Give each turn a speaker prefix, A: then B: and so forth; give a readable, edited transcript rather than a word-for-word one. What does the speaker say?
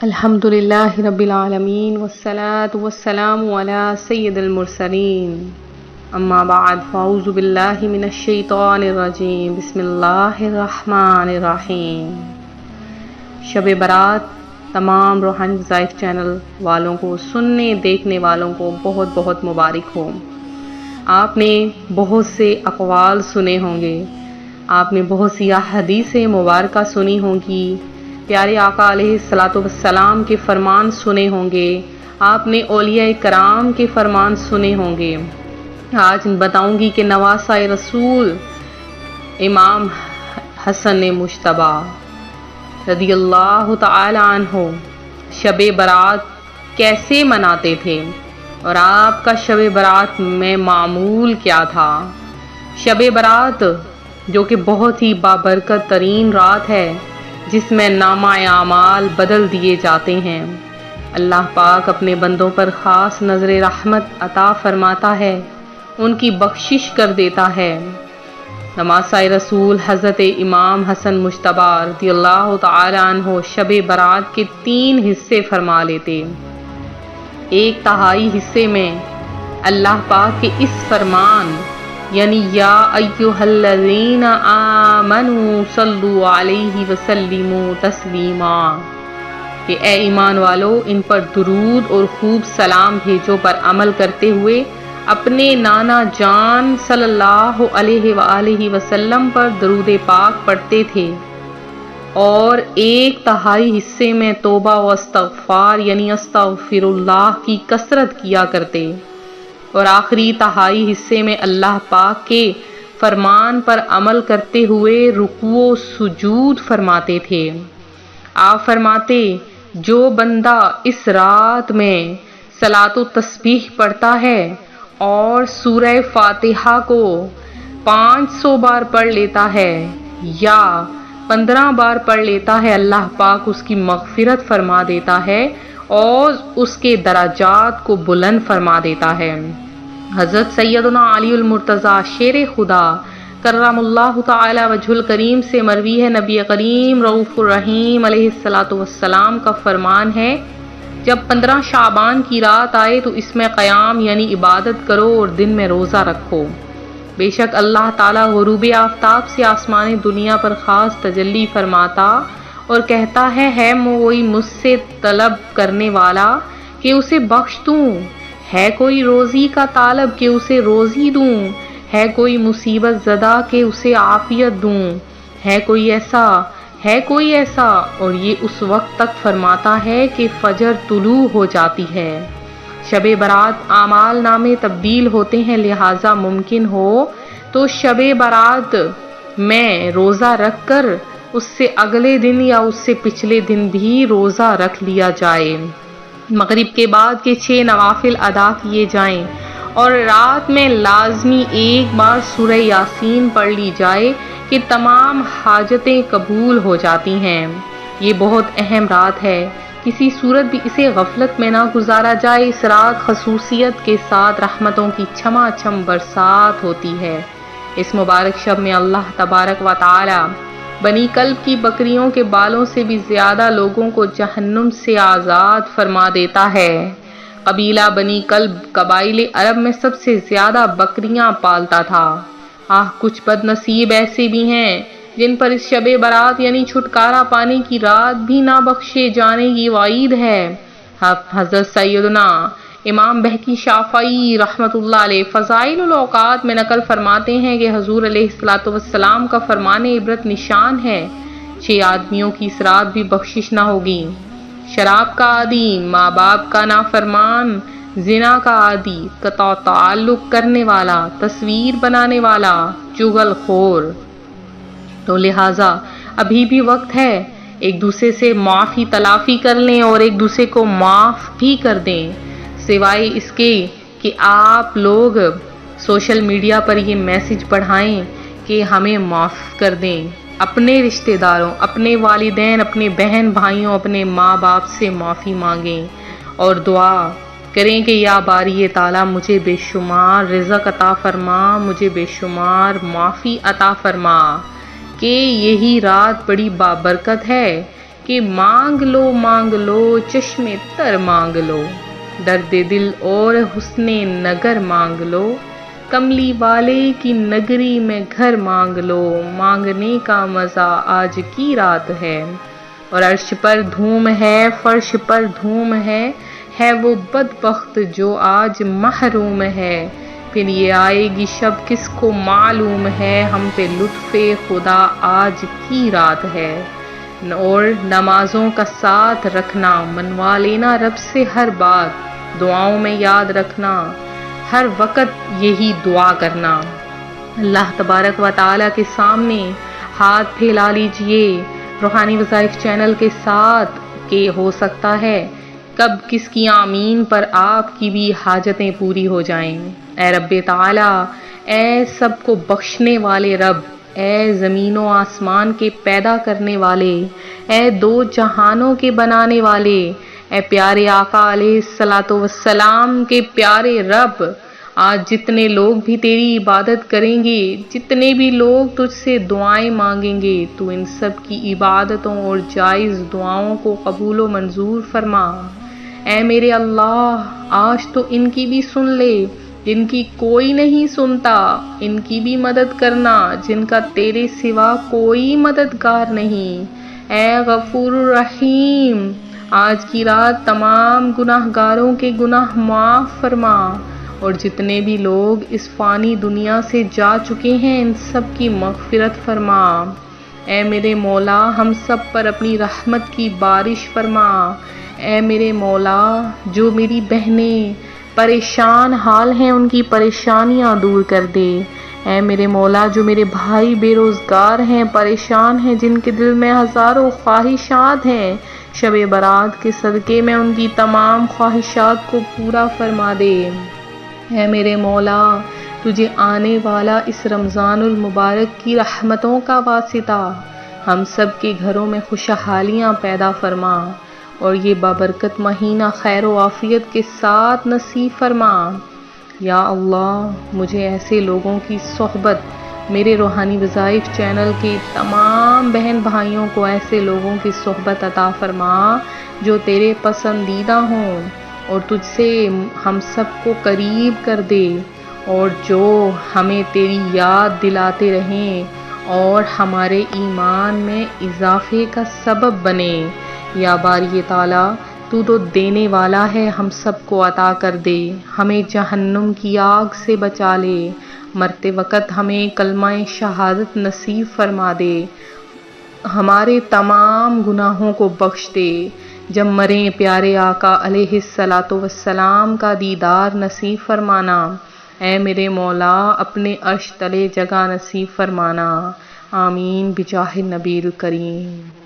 A: الحمد للہ رب العالمین والصلاة والسلام علی سید المرسلین اما بعد فاعوذ باللہ من الشیطان الرجیم بسم اللہ الرحمن الرحیم۔ شب برات تمام روحانی وظائف چینل والوں کو، سننے دیکھنے والوں کو بہت بہت مبارک ہو۔ آپ نے بہت سے اقوال سنے ہوں گے، آپ نے بہت سی احادیث مبارکہ سنی ہوں گی، پیارے آقا علیہ الصلاۃ والسلام کے فرمان سنے ہوں گے، آپ نے اولیاء کرام کے فرمان سنے ہوں گے۔ آج بتاؤں گی کہ نواسہ رسول امام حسن مجتبیٰ رضی اللہ تعالی عنہ شب برات کیسے مناتے تھے اور آپ کا شب برات میں معمول کیا تھا۔ شب برات جو کہ بہت ہی بابرکت ترین رات ہے، جس میں نامہ اعمال بدل دیے جاتے ہیں۔ اللہ پاک اپنے بندوں پر خاص نظر رحمت عطا فرماتا ہے، ان کی بخشش کر دیتا ہے۔ نواسہ رسول حضرت امام حسن مجتبیٰ رضی اللہ تعالی عنہ شب برات کے 3 حصے فرما لیتے۔ 1/3 حصے میں اللہ پاک کے اس فرمان یعنی یا ایھا الذین آمنوا صلوا علیہ وسلموا تسلیما کہ اے ایمان والو، ان پر درود اور خوب سلام بھیجو پر عمل کرتے ہوئے اپنے نانا جان صلی اللہ علیہ وآلہ وسلم پر درود پاک پڑھتے تھے۔ اور 1/3 حصے میں توبہ و استغفار یعنی استغفر اللہ کی کثرت کیا کرتے، اور آخری 1/3 حصے میں اللہ پاک کے فرمان پر عمل کرتے ہوئے رکوع و سجود فرماتے تھے۔ آپ فرماتے، جو بندہ اس رات میں صلاۃ و تسبیح پڑھتا ہے اور سورہ فاتحہ کو 500 بار پڑھ لیتا ہے یا 15 بار پڑھ لیتا ہے، اللہ پاک اس کی مغفرت فرما دیتا ہے اور اس کے درجات کو بلند فرما دیتا ہے۔ حضرت سیدنا علی المرتضیٰ شیر خدا کرم اللہ تعالی وجہ الکریم سے مروی ہے، نبی کریم رؤوف الرحیم علیہ الصلاۃ والسلام کا فرمان ہے، جب 15 شعبان کی رات آئے تو اس میں قیام یعنی عبادت کرو اور دن میں روزہ رکھو۔ بے شک اللہ تعالی غروب آفتاب سے آسمان دنیا پر خاص تجلی فرماتا اور کہتا ہے وہی مجھ سے طلب کرنے والا کہ اسے بخش دوں، ہے کوئی روزی کا طالب کہ اسے روزی دوں، ہے کوئی مصیبت زدہ کہ اسے عافیت دوں، ہے کوئی ایسا اور یہ اس وقت تک فرماتا ہے کہ فجر طلوع ہو جاتی ہے۔ شب برات اعمال نامے تبدیل ہوتے ہیں، لہٰذا ممکن ہو تو شب برات میں روزہ رکھ کر اس سے اگلے دن یا اس سے پچھلے دن بھی روزہ رکھ لیا جائے۔ مغرب کے بعد کے 6 نوافل ادا کیے جائیں اور رات میں لازمی 1 بار سورہ یاسین پڑھ لی جائے کہ تمام حاجتیں قبول ہو جاتی ہیں۔ یہ بہت اہم رات ہے، کسی صورت بھی اسے غفلت میں نہ گزارا جائے۔ اس رات خصوصیت کے ساتھ رحمتوں کی چھما چھم برسات ہوتی ہے۔ اس مبارک شب میں اللہ تبارک و تعالی بنی کلب کی بکریوں کے بالوں سے بھی زیادہ لوگوں کو جہنم سے آزاد فرما دیتا ہے۔ قبیلہ بنی کلب قبائل عرب میں سب سے زیادہ بکریاں پالتا تھا۔ کچھ بد نصیب ایسے بھی ہیں جن پر اس شب برات یعنی چھٹکارا پانے کی رات بھی نہ بخشے جانے کی وعید ہے۔ حضرت سیدنا امام بہقی شافعی رحمۃ اللہ علیہ فضائل الاوقات میں نقل فرماتے ہیں کہ حضور علیہ الصلوۃ والسلام کا فرمان عبرت نشان ہے، 6 آدمیوں کی اس رات بھی بخشش نہ ہوگی: شراب کا عادی، ماں باپ کا نافرمان، زنا کا عادی، قطع تعلق کرنے والا، تصویر بنانے والا، چغل خور۔ تو لہٰذا ابھی بھی وقت ہے، ایک دوسرے سے معافی تلافی کر لیں اور ایک دوسرے کو معاف بھی کر دیں، سوائے اس کے کہ آپ لوگ سوشل میڈیا پر یہ میسج پڑھائیں کہ ہمیں معاف کر دیں۔ اپنے رشتہ داروں، اپنے والدین، اپنے بہن بھائیوں، اپنے ماں باپ سے معافی مانگیں اور دعا کریں کہ یا باری تعالیٰ مجھے بے شمار رزق عطا فرما، مجھے بے شمار معافی عطا فرما، کہ یہی رات بڑی بابرکت ہے، کہ مانگ لو چشم تر مانگ لو، درد دل اور حسن نگر مانگ لو، کملی والے کی نگری میں گھر مانگ لو، مانگنے کا مزہ آج کی رات ہے، اور عرش پر دھوم ہے فرش پر دھوم ہے وہ بدبخت جو آج محروم ہے، پھر یہ آئے گی شب کس کو معلوم ہے، ہم پہ لطف خدا آج کی رات ہے، اور نمازوں کا ساتھ رکھنا، منوا لینا رب سے ہر بات، دعاؤں میں یاد رکھنا، ہر وقت یہی دعا کرنا، اللہ تبارک و تعالیٰ کے سامنے ہاتھ پھیلا لیجئے روحانی وظائف چینل کے ساتھ کہ ہو سکتا ہے کب کس کی آمین پر آپ کی بھی حاجتیں پوری ہو جائیں۔ اے رب تعالیٰ، اے سب کو بخشنے والے رب، اے زمین و آسمان کے پیدا کرنے والے، اے دو جہانوں کے بنانے والے، اے پیارے آقا علیہ الصلوۃ والسلام کے پیارے رب، آج جتنے لوگ بھی تیری عبادت کریں گے، جتنے بھی لوگ تجھ سے دعائیں مانگیں گے، تو ان سب کی عبادتوں اور جائز دعاؤں کو قبول و منظور فرما۔ اے میرے اللہ، آج تو ان کی بھی سن لے جن کی کوئی نہیں سنتا، ان کی بھی مدد کرنا جن کا تیرے سوا کوئی مددگار نہیں۔ اے غفور الرحیم، آج کی رات تمام گناہ گاروں کے گناہ معاف فرما، اور جتنے بھی لوگ اس فانی دنیا سے جا چکے ہیں ان سب کی مغفرت فرما۔ اے میرے مولا، ہم سب پر اپنی رحمت کی بارش فرما۔ اے میرے مولا، جو میری بہنیں پریشان حال ہیں ان کی پریشانیاں دور کر دے۔ اے میرے مولا، جو میرے بھائی بے روزگار ہیں، پریشان ہیں، جن کے دل میں ہزاروں خواہشات ہیں، شب برات کے صدقے میں ان کی تمام خواہشات کو پورا فرما دے۔ اے میرے مولا، تجھے آنے والا اس رمضان المبارک کی رحمتوں کا واسطہ ہم سب کے گھروں میں خوشحالیاں پیدا فرما، اور یہ بابرکت مہینہ خیر و عافیت کے ساتھ نصیب فرما۔ یا اللہ، مجھے ایسے لوگوں کی صحبت، میرے روحانی وظائف چینل کے تمام بہن بھائیوں کو ایسے لوگوں کی صحبت عطا فرما جو تیرے پسندیدہ ہوں، اور تجھ سے ہم سب کو قریب کر دے، اور جو ہمیں تیری یاد دلاتے رہیں اور ہمارے ایمان میں اضافے کا سبب بنے۔ یا باری تعالیٰ، تو دینے والا ہے، ہم سب کو عطا کر دے، ہمیں جہنم کی آگ سے بچا لے، مرتے وقت ہمیں کلمہ شہادت نصیب فرما دے، ہمارے تمام گناہوں کو بخش دے، جب مریں پیارے آقا علیہ الصلوۃ والسلام کا دیدار نصیب فرمانا۔ اے میرے مولا، اپنے عرش تلے جگہ نصیب فرمانا۔ آمین بجاہ النبی الکریم۔